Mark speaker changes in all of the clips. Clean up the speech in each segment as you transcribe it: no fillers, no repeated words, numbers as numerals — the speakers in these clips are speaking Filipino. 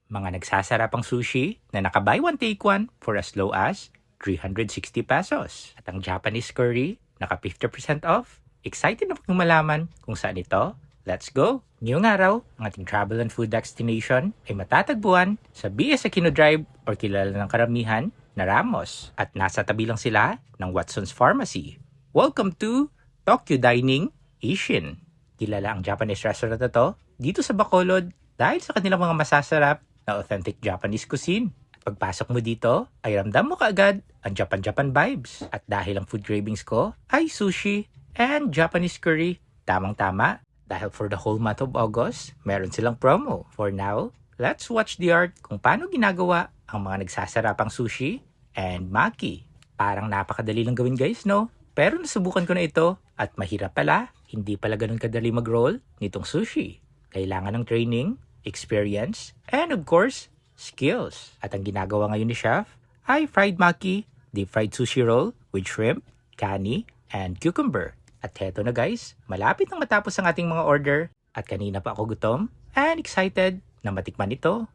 Speaker 1: Mga nagsasarapang sushi na naka-buy one take one for as low as 360 pesos. At ang Japanese curry, naka 50% off. Excited na pong malaman kung saan ito? Let's go! Ngayong araw, ang ating travel and food destination ay matatagpuan sa BS Aquino Drive or kilala ng karamihan na Ramos. At nasa tabi lang sila ng Watson's Pharmacy. Welcome to Tokyo Dining Asian. Kilala ang Japanese restaurant na to dito sa Bacolod dahil sa kanilang mga masasarap na authentic Japanese cuisine. At pagpasok mo dito, ay ramdam mo kaagad ang Japan vibes. At dahil ang food cravings ko ay sushi and Japanese curry, tamang-tama dahil for the whole month of August, meron silang promo. For now, let's watch the art kung paano ginagawa ang mga nagsasarapang sushi and maki. Parang napakadali lang gawin guys, no? Pero nasubukan ko na ito at mahirap pala, hindi pala ganun kadali mag-roll nitong sushi. Kailangan ng training, experience, and of course, skills. At ang ginagawa ngayon ni Chef ay fried maki, deep fried sushi roll with shrimp, kani, and cucumber. At heto na guys, malapit nang matapos ang ating mga order at kanina pa ako gutom and excited na matikman ito.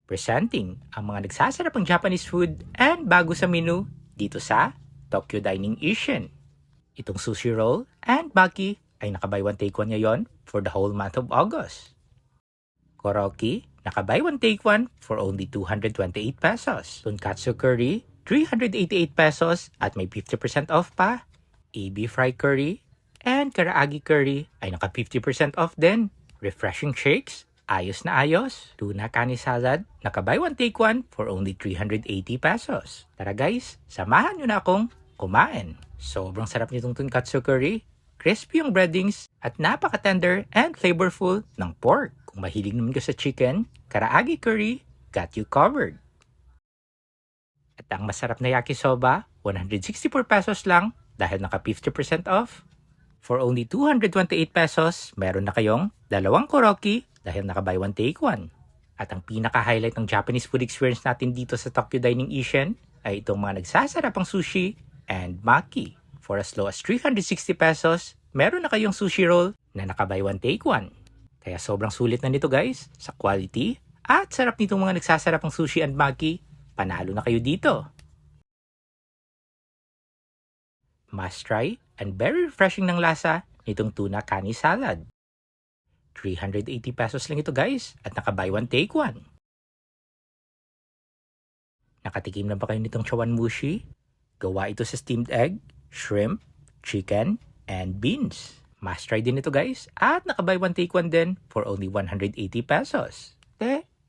Speaker 1: Presenting ang mga nagsasarapang Japanese food and bago sa menu dito sa Tokyo Dining Asian. Itong sushi roll and maki ay naka-buy one take one ngayon for the whole month of August. Koroki, naka-buy one take one for only 228 pesos. Tonkatsu curry, 388 pesos at may 50% off pa. AB fry curry and karaagi curry ay naka 50% off din. Refreshing shakes, ayos na ayos. Tuna kani salad, naka-buy one take one for only 380 pesos. Tara guys, samahan nyo na akong kumain. Sobrang sarap nitong tonkatsu curry. Crispy yung breadings at napaka-tender and flavorful ng pork. Kung mahilig naman ka sa chicken, karaagi curry, got you covered. At ang masarap na yakisoba, 164 pesos lang dahil naka 50% off. For only 228 pesos, meron na kayong dalawang koroki dahil naka buy one take one. At ang pinaka-highlight ng Japanese food experience natin dito sa Tokyo Dining Asian ay itong mga nagsasarapang sushi and maki. For as low as 360 pesos, meron na kayong sushi roll na naka buy one take one. Kaya sobrang sulit na nito guys, sa quality at sarap nitong mga nagsasarapang sushi and maki, panalo na kayo dito. Must try and very refreshing ng lasa nitong tuna kani salad. 380 pesos lang ito guys at naka buy one take one. Nakatikim na ba kayo nitong chawanmushi? Gawa ito sa steamed egg, shrimp, chicken, and beans. Must try din ito guys at naka-buy one take one din for only 180 pesos.